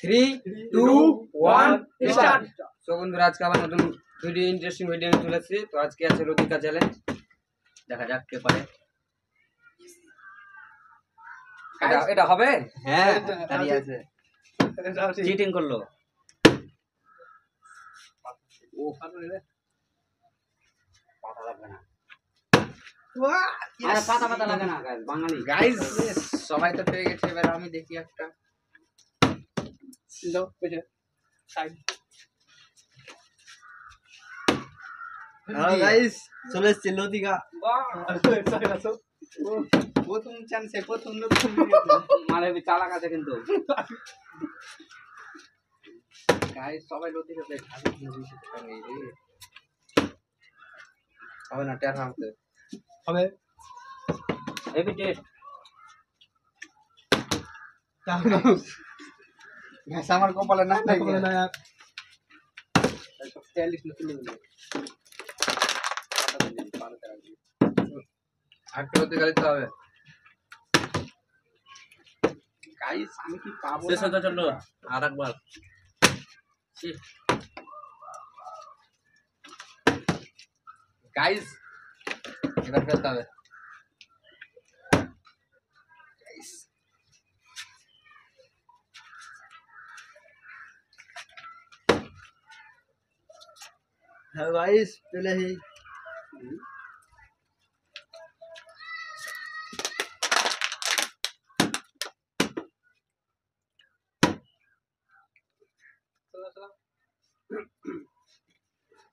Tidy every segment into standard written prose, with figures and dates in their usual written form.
3 2 1 start. তো বন্ধুরা আজকে আবার নতুন ভিডিও ইন্টারেস্টিং ভিডিও নিয়ে চলে এসেছি। তো আজকে আছে লতিকা চ্যালেঞ্জ, দেখা যাক কে পারে। এটা হবে? হ্যাঁ দাঁড়িয়ে আছে, চিটিং করলো। ও পাতা লাগবে না, পাতা লাগে না গাইস। বাঙালি গাইস সবাই তো পেয়ে গেছে, এবার আমি দেখি একটা লো পেজে সাইড। হ্যাঁ গাইস চলে এসেছে লতিকা। প্রথম চান্সে প্রথম মারে চালাক আছে কিন্তু গাইস সবাই লতিকা প্লে হবে না, টের হবে হবে এবি টেস্ট গাইস আমার কপালে না না यार সব 43 না তুলে দিল আটটা হতে গেলে তো হবে গাইস। আমি কি পাবো শেষ হতে চলো আরেকবার। গাইস এবার খেলতে হবে গাইস। হ্যাঁ গাইস চলে হি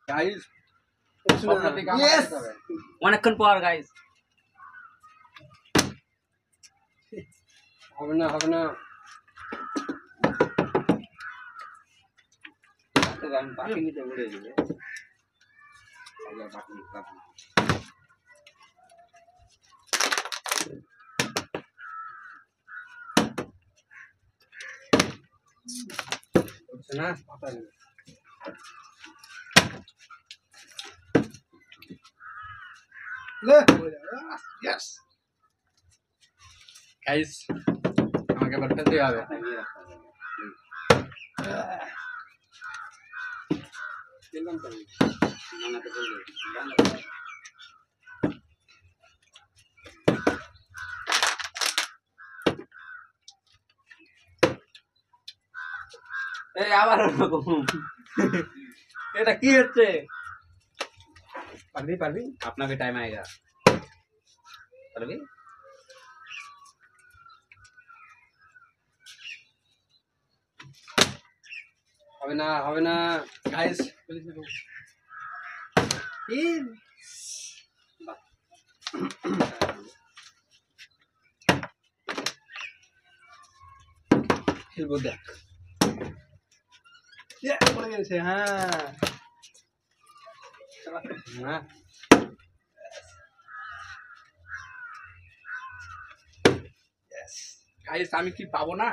গাইস। ইয়েস অনেকক্ষণ পর গাইস। হবে না হবে না, আমি বাকি নিতে ভুলে যাবে। না Yes. Guys, আমাকে এবার ফেলতে হবে। এই আবার এটা কি হচ্ছে? পারবি পারবি, আপনাকে টাইম আएगा। পারবি? হবে না হবে না গাইস। খেলবো দেখ। পড়ে গেছে। হ্যাঁ হ্যাঁ গাইস আমি কি পাবো না?